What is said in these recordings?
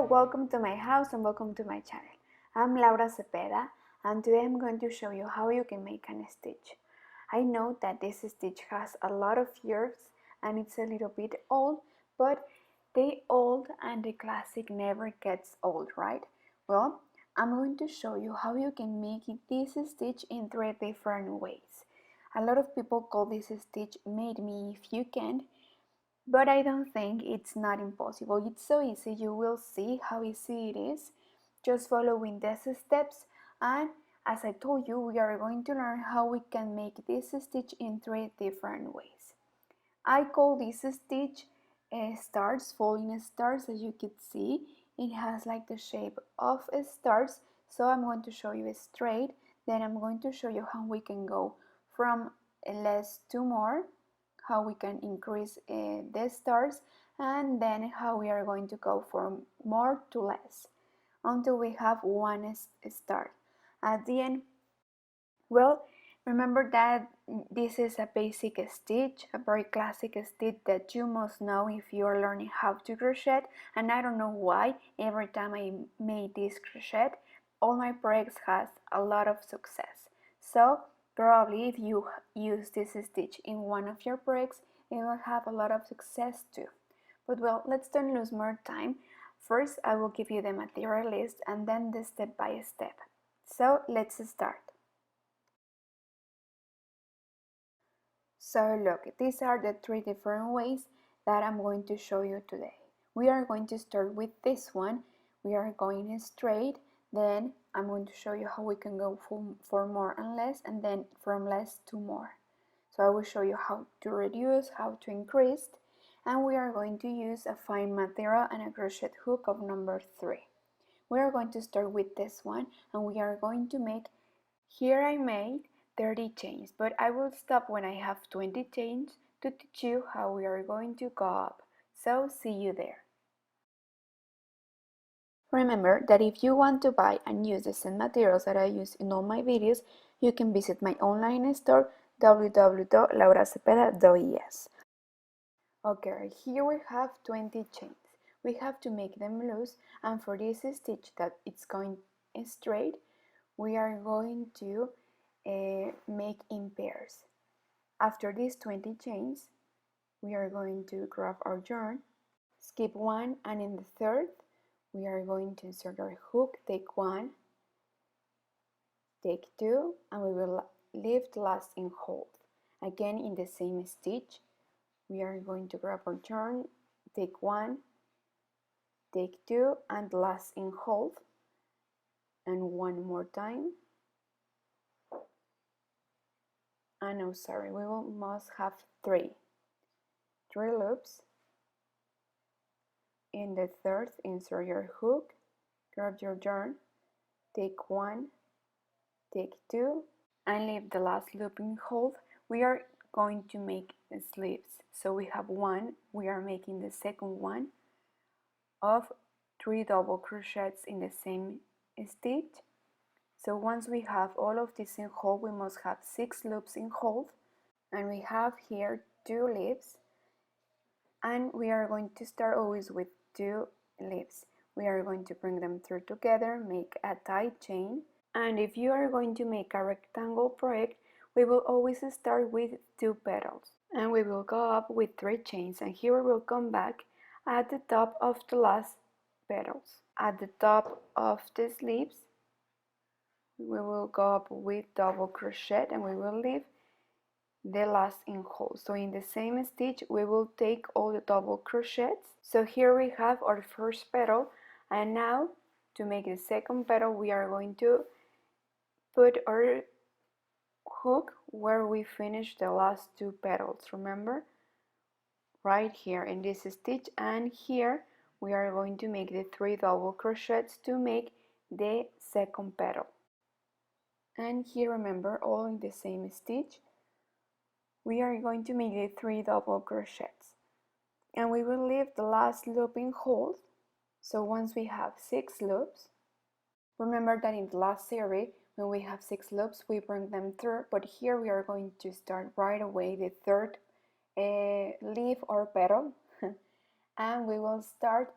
welcome to my house and welcome to my channel. I'm Laura Cepeda and today I'm going to show you how you can make a stitch. I know that this stitch has a lot of years and it's a little bit old, but the old and the classic never gets old, right? Well, I'm going to show you how you can make this stitch in 3 different ways. A lot of people call this stitch "made me if you can," but I don't think it's not impossible. It's so easy. You will see how easy it is just following these steps, and as I told you, we are going to learn how we can make this stitch in 3 different ways. I call this stitch stars, falling stars. As you can see, it has like the shape of stars, so I'm going to show you straight, then I'm going to show you how we can go from less to more, how we can increase the stars, and then how we are going to go from more to less until we have one star at the end. Well, remember that this is a basic stitch, a very classic stitch that you must know if you are learning how to crochet, and I don't know why every time I made this crochet all my projects has a lot of success. So probably if you use this stitch in one of your projects, it will have a lot of success too. But well, let's don't lose more time. First, I will give you the material list and then the step by step. So let's start. So look, these are the 3 different ways that I'm going to show you today. We are going to start with this one. We are going straight, then I'm going to show you how we can go for more and less, and then from less to more. So I will show you how to reduce, how to increase, and we are going to use a fine material and a crochet hook of number 3. We are going to start with this one, and we are going to make, here I made 30 chains, but I will stop when I have 20 chains to teach you how we are going to go up. So see you there. Remember that if you want to buy and use the same materials that I use in all my videos, you can visit my online store www.lauracepeda.es. Okay, here we have 20 chains. We have to make them loose, and for this stitch that it's going straight, we are going to make in pairs. After these 20 chains, we are going to grab our yarn, skip one, and in the third, we are going to insert our hook, take 1, take 2, and we will leave the last in hold. Again, in the same stitch, we are going to grab our yarn, take 1, take 2, and last in hold, and one more time. And no, sorry, we must have 3 loops. In the third, insert your hook, grab your yarn, take 1, take 2, and leave the last loop in hold. We are going to make sleeves. So we have 1, we are making the second one of 3 double crochets in the same stitch. So once we have all of this in hold, we must have 6 loops in hold, and we have here 2 leaves, and we are going to start always with 2 leaves. We are going to bring them through together, make a tight chain, and if you are going to make a rectangle project, we will always start with 2 petals, and we will go up with 3 chains, and here we will come back at the top of the last petals. At the top of the sleeves, we will go up with double crochet, and we will leave the last in hold. So in the same stitch, we will take all the double crochets. So here we have our first petal, and now to make the second petal, we are going to put our hook where we finished the last 2 petals. Remember, right here in this stitch, and here we are going to make the 3 double crochets to make the second petal. And here, remember, all in the same stitch, we are going to make the 3 double crochets, and we will leave the last loop in hold. So once we have 6 loops, remember that in the last series, when we have 6 loops, we bring them through, but here we are going to start right away the third leaf or petal, and we will start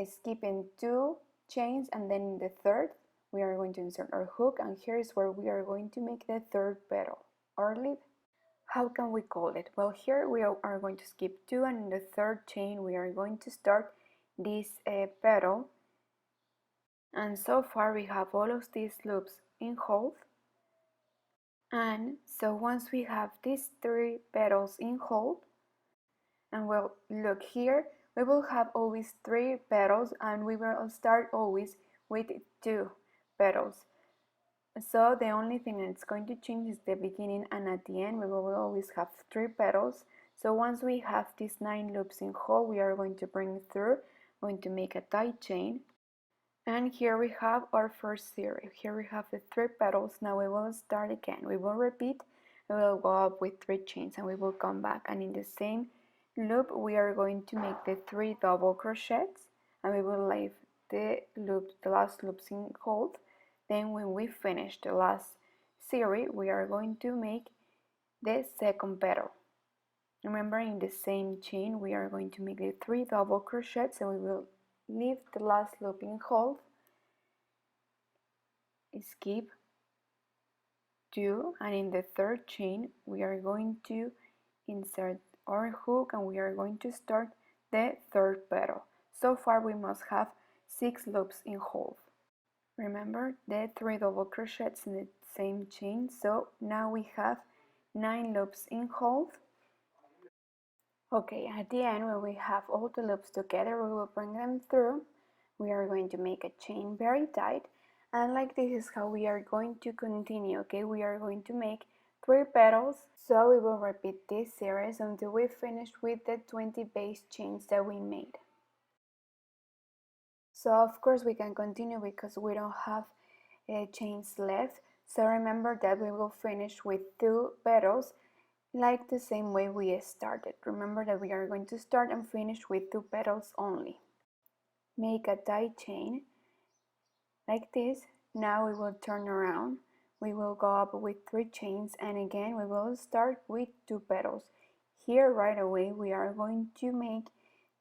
skipping 2 chains, and then in the third we are going to insert our hook, and here is where we are going to make the third petal or leaf. How can we call it? Well, here we are going to skip 2, and in the third chain we are going to start this petal. And so far we have all of these loops in hold. And so once we have these 3 petals in hold, and we'll look here, we will have always 3 petals, and we will start always with 2 petals. So the only thing that's going to change is the beginning, and at the end we will always have 3 petals. So once we have these 9 loops in hold, we are going to bring through, going to make a tie chain. And here we have our first series. Here we have the 3 petals. Now we will start again. We will repeat. We will go up with 3 chains, and we will come back. And in the same loop, we are going to make the 3 double crochets, and we will leave the last loops in hold. Then when we finish the last series, we are going to make the second petal. Remember, in the same chain, we are going to make the 3 double crochets, and we will leave the last loop in hold, skip 2, and in the third chain we are going to insert our hook, and we are going to start the third petal. So far we must have 6 loops in hold. Remember the 3 double crochets in the same chain, so now we have 9 loops in hold. Okay, at the end, when we have all the loops together, we will bring them through. We are going to make a chain very tight, and like this is how we are going to continue. Okay, we are going to make 3 petals, so we will repeat this series until we finish with the 20 base chains that we made. So of course we can continue because we don't have chains left. So remember that we will finish with 2 petals, like the same way we started. Remember that we are going to start and finish with 2 petals only. Make a tie chain like this. Now we will turn around. We will go up with 3 chains, and again we will start with 2 petals. Here right away we are going to make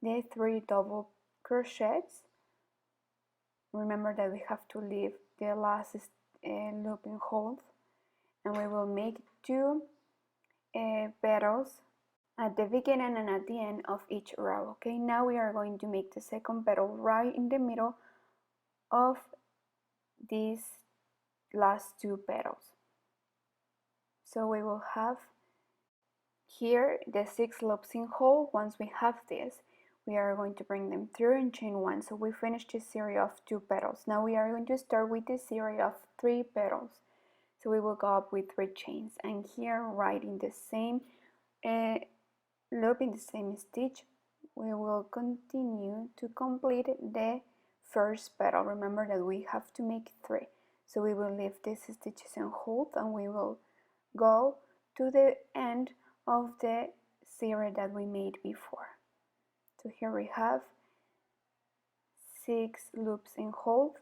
the 3 double crochets. Remember that we have to leave the last loop in hold, and we will make 2 petals at the beginning and at the end of each row. Okay, now we are going to make the second petal right in the middle of these last 2 petals. So we will have here the 6 loops in hold. Once we have this, we are going to bring them through and chain 1. So we finished this series of 2 petals. Now we are going to start with this series of 3 petals. So we will go up with 3 chains, and here right in the same loop, in the same stitch, we will continue to complete the first petal. Remember that we have to make 3. So we will leave these stitches in hold, and we will go to the end of the series that we made before. So here we have 6 loops in hold.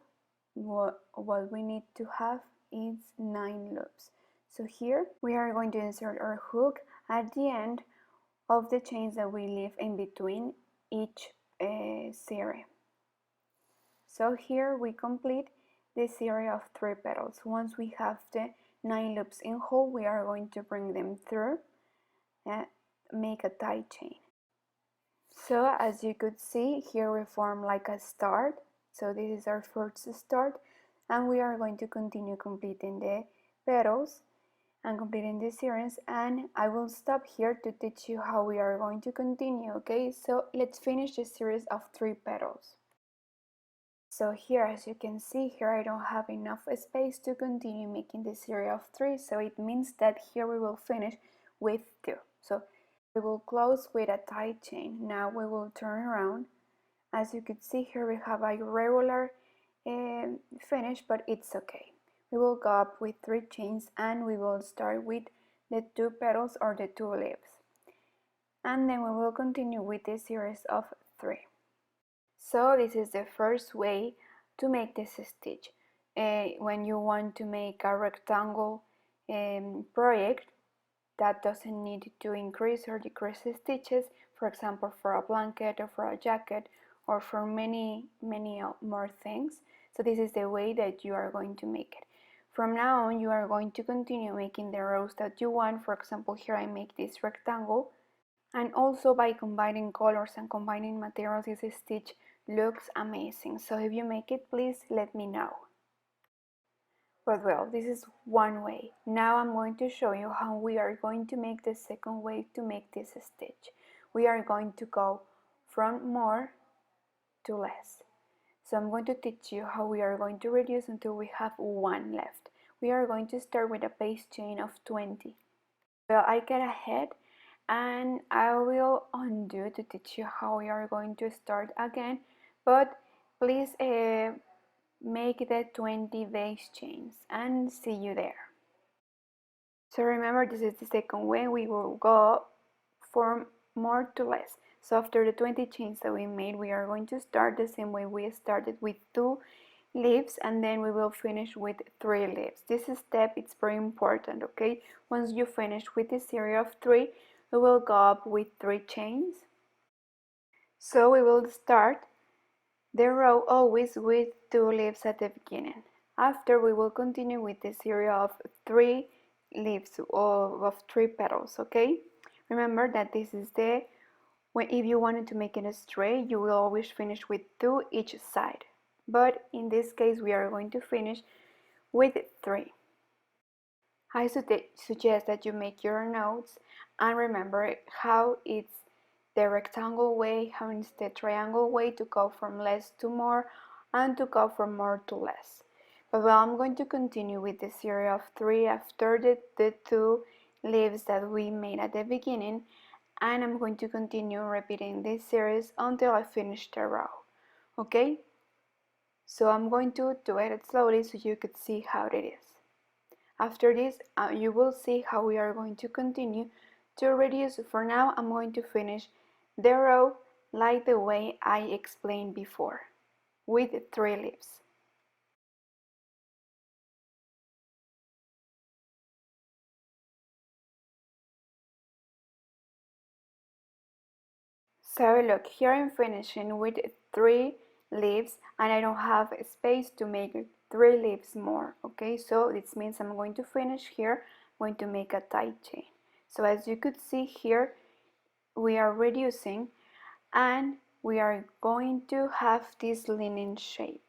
What we need to have is 9 loops. So here we are going to insert our hook at the end of the chains that we leave in between each series. So here we complete the series of 3 petals. Once we have the 9 loops in hold, we are going to bring them through and make a tie chain. So as you could see, here we form like a start. So this is our first start, and we are going to continue completing the petals and completing the series, and I will stop here to teach you how we are going to continue. Okay, so let's finish the series of 3 petals. So here, as you can see, here I don't have enough space to continue making the series of 3, so it means that here we will finish with 2. So we will close with a tie chain. Now we will turn around. As you could see here, we have a regular finish, but it's okay. We will go up with 3 chains, and we will start with the 2 petals or the 2 leaves, and then we will continue with this series of 3. So this is the first way to make this stitch. When you want to make a rectangle project that doesn't need to increase or decrease the stitches, for example for a blanket or for a jacket or for many more things. So this is the way that you are going to make it. From now on, you are going to continue making the rows that you want. For example, here I make this rectangle, and also by combining colors and combining materials, this stitch looks amazing. So if you make it, please let me know. But well, this is one way. Now I'm going to show you how we are going to make the second way to make this stitch. We are going to go from more to less. So I'm going to teach you how we are going to reduce until we have one left. We are going to start with a base chain of 20. Well, I get ahead and I will undo to teach you how we are going to start again, but please make the 20 base chains and see you there. So remember, this is the second way. We will go from more to less. So after the 20 chains that we made, we are going to start the same way we started, with 2 leaves, and then we will finish with 3 leaves. This step is very important, okay? Once you finish with the series of 3, we will go up with 3 chains. So we will start the row always with 2 leaves at the beginning. After, we will continue with the series of 3 leaves of 3 petals, okay? Remember that this is if you wanted to make it straight, you will always finish with 2 each side. But in this case, we are going to finish with 3. I suggest that you make your notes and remember how it's the rectangle way, how it's the triangle way to go from less to more and to go from more to less. But well, I'm going to continue with the series of 3 after the 2 leaves that we made at the beginning, and I'm going to continue repeating this series until I finish the row. Okay? So I'm going to do it slowly so you could see how it is. After this, you will see how we are going to continue to reduce. For now, I'm going to finish the row like the way I explained before, with 3 leaves. So look, here I'm finishing with 3 leaves and I don't have space to make 3 leaves more, okay? So this means I'm going to finish here, I'm going to make a tight chain. So as you could see here, we are reducing and we are going to have this linen shape.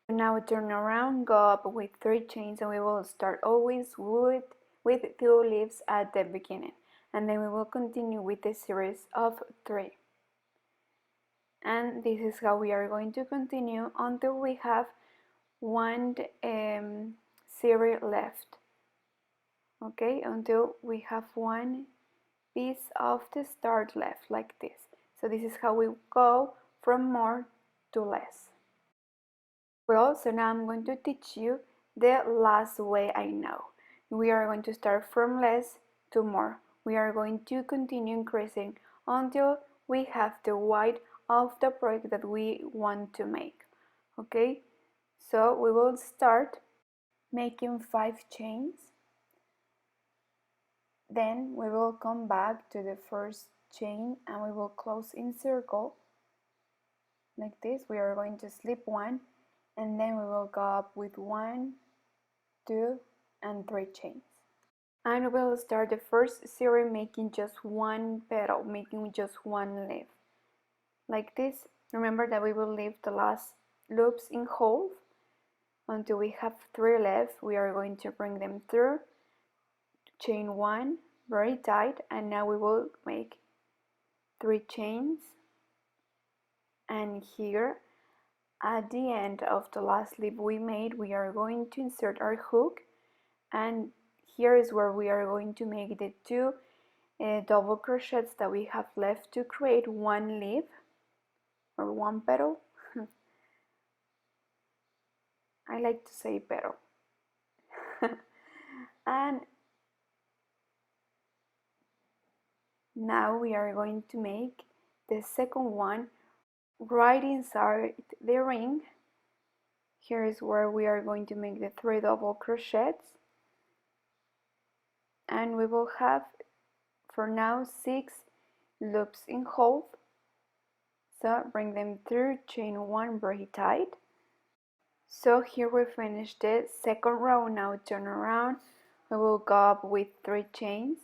Now turn around, go up with 3 chains, and we will start always with 2 leaves at the beginning, and then we will continue with a series of 3. And this is how we are going to continue until we have one series left. Okay, until we have one piece of the start left, like this. So this is how we go from more to less. Well, so now I'm going to teach you the last way I know. We are going to start from less to more. We are going to continue increasing until we have the width of the project that we want to make. Okay, so we will start making 5 chains. Then we will come back to the first chain and we will close in circle like this. We are going to slip 1 and then we will go up with 1, 2 and 3 chains. And we'll start the first series making just 1 petal, making just 1 leaf. Like this. Remember that we will leave the last loops in half until we have 3 left. We are going to bring them through, chain 1 very tight, and now we will make 3 chains, and here at the end of the last leaf we made, we are going to insert our hook, and here is where we are going to make the 2 double crochets that we have left to create 1 leaf or 1 petal. I like to say petal. And now we are going to make the second one right inside the ring. Here is where we are going to make the 3 double crochets, and we will have for now 6 loops in half, So bring them through, chain 1 very tight. So here we finished the second row. Now turn around, we will go up with 3 chains.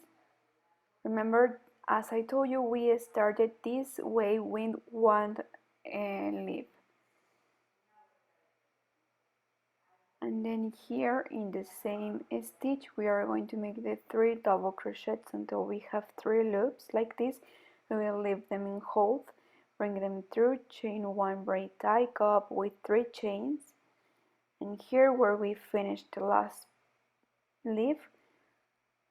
Remember, as I told you, we started this way with one leaf. And then here in the same stitch we are going to make the 3 double crochets until we have 3 loops like this. We will leave them in hold, bring them through, chain 1 very tight, go up with 3 chains, and here where we finished the last leaf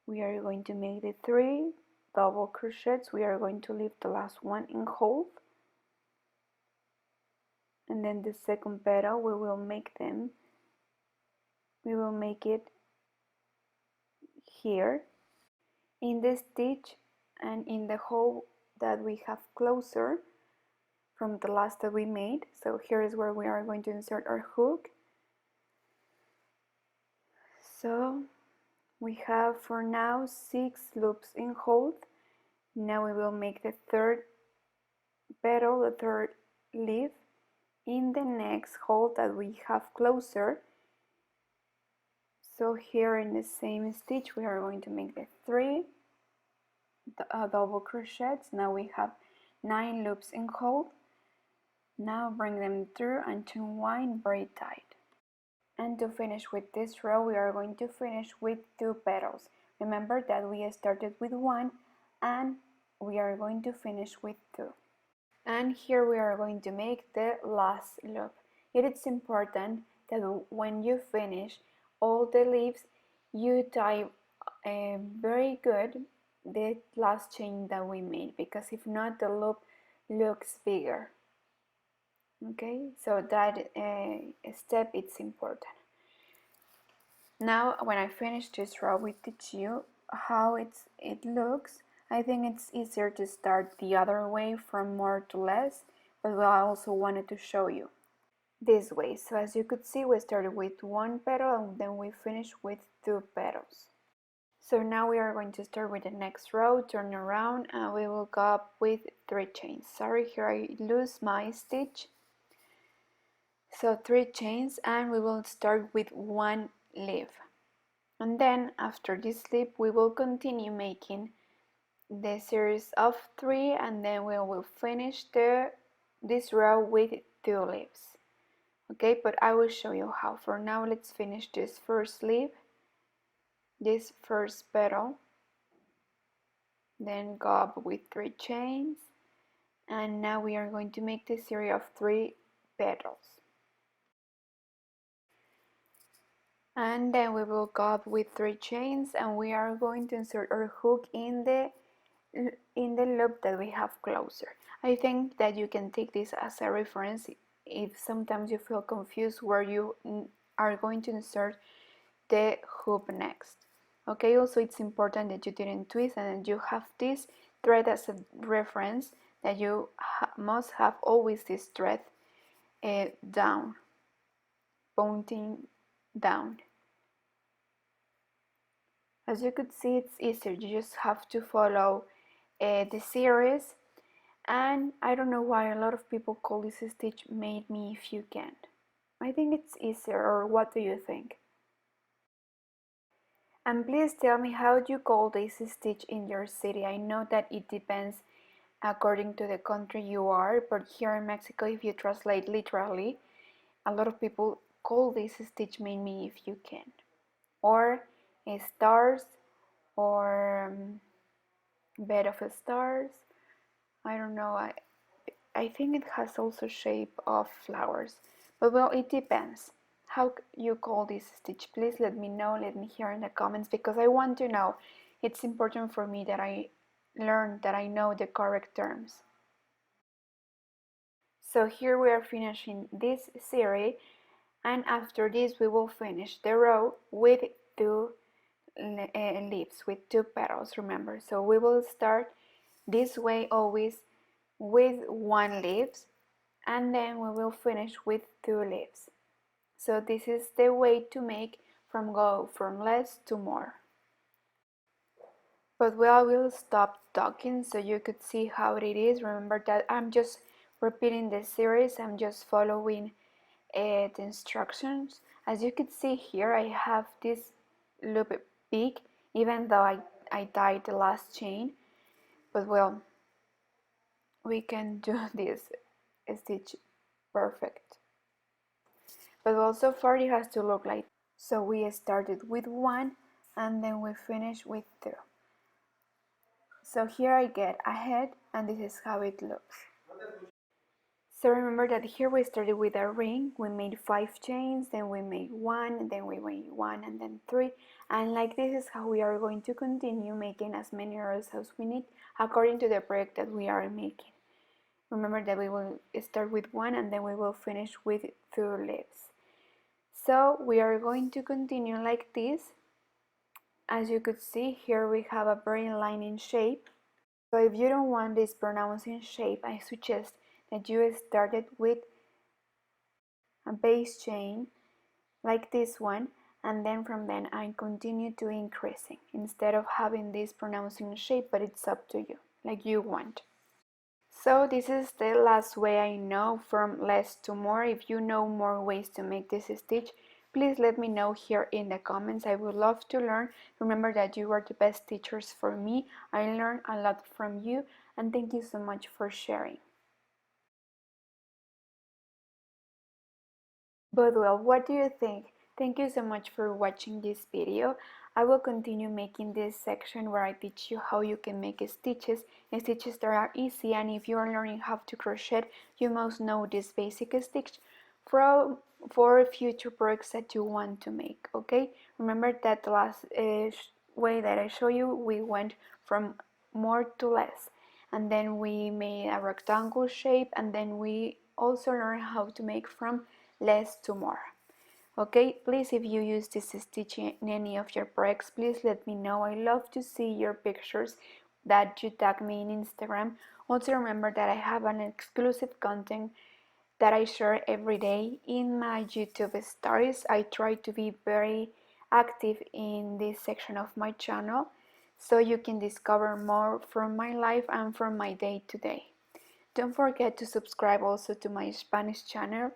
we are going to make the 3 double crochets. We are going to leave the last one in hold, and then the second petal we will make it here in the stitch and in the hole that we have closer from the last that we made. So here is where we are going to insert our hook. So we have for now 6 loops in hold. Now we will make the third petal, the third leaf in the next hole that we have closer. So here in the same stitch we are going to make the 3 double crochets. Now we have 9 loops in hold. Now bring them through and chain 1 very tight. And to finish with this row we are going to finish with 2 petals. Remember that we started with 1 and we are going to finish with 2. And here we are going to make the last loop. It is important that when you finish all the leaves you tie very good the last chain that we made, because if not the loop looks bigger. Okay, so that step is important. Now when I finish this row we teach you how it looks. I think it's easier to start the other way from more to less, but I also wanted to show you this way. So as you could see we started with 1 petal and then we finished with 2 petals. So now we are going to start with the next row, turn around, and we will go up with 3 chains. Sorry, here I lose my stitch. So 3 chains and we will start with 1 leaf. And then after this leaf we will continue making the series of 3 and then we will finish this row with 2 leaves. Okay, but I will show you how. For now let's finish this first leaf, this first petal, then go up with 3 chains, and now we are going to make the series of 3 petals. And then we will go up with 3 chains and we are going to insert our hook in the loop that we have closer. I think that you can take this as a reference if sometimes you feel confused where you are going to insert the hook next. Okay, also it's important that you didn't twist and that you have this thread as a reference, that you must have always this thread down, pointing down. As you could see, it's easier, you just have to follow the series. And I don't know why a lot of people call this stitch "made me if you can't." I think it's easier, or what do you think? And please tell me how do you call this stitch in your city. I know that it depends according to the country you are, but here in Mexico, if you translate literally, a lot of people call this stitch "made me if you can," or stars, or bed of stars. I don't know, I think it has also shape of flowers, but well, it depends how you call this stitch. Please let me know, let me hear in the comments, because I want to know. It's important for me that I learn, that I know the correct terms. So here we are finishing this series, and after this we will finish the row with 2 leaves, with 2 petals, remember. So we will start this way always with 1 leaf, and then we will finish with 2 leaves. So this is the way to make go from less to more. But well, I will stop talking so you could see how it is. Remember that I'm just repeating the series. I'm just following the instructions. As you can see here, I have this loop big, even though I tied the last chain, but well, we can do this stitch perfect. But well, so far it has to look like, so we started with 1 and then we finish with 2. So here I get a head and this is how it looks. So remember that here we started with a ring, we made 5 chains, then we made 1, then we made 1 and then 3, and like this is how we are going to continue making as many rows as we need according to the project that we are making. Remember that we will start with 1 and then we will finish with 2 leaves. So we are going to continue like this. As you could see, here we have a very lining shape. So if you don't want this pronouncing shape, I suggest that you started with a base chain like this one, and then from then I continue to increasing instead of having this pronouncing shape, but it's up to you, like you want. So this is the last way I know, from less to more. If you know more ways to make this stitch, please let me know here in the comments. I would love to learn. Remember that you are the best teachers for me. I learn a lot from you, and thank you so much for sharing. But well, what do you think? Thank you so much for watching this video. I will continue making this section where I teach you how you can make stitches that are easy, and if you are learning how to crochet, you must know this basic stitch for future projects that you want to make, okay? Remember that the last way that I show you, we went from more to less, and then we made a rectangle shape, and then we also learned how to make from less to more. Okay, please, if you use this stitch in any of your projects, please let me know. I love to see your pictures that you tag me in Instagram. Also remember that I have an exclusive content that I share every day in my YouTube stories. I try to be very active in this section of my channel so you can discover more from my life and from my day to day. Don't forget to subscribe also to my Spanish channel,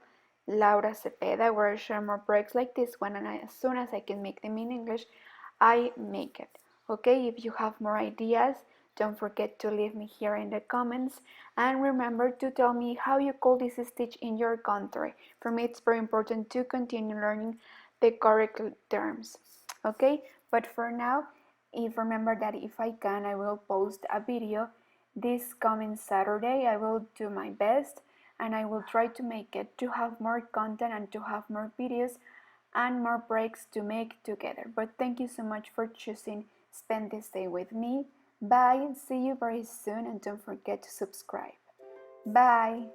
Laura Cepeda, where I share more projects like this one, and as soon as I can make them in English, I make it. Okay, if you have more ideas, don't forget to leave me here in the comments, and remember to tell me how you call this stitch in your country. For me, it's very important to continue learning the correct terms. Okay, but for now, remember that if I can, I will post a video this coming Saturday. I will do my best and I will try to make it to have more content and to have more videos and more breaks to make together. But thank you so much for choosing spend this day with me. Bye, see you very soon, and don't forget to subscribe. Bye.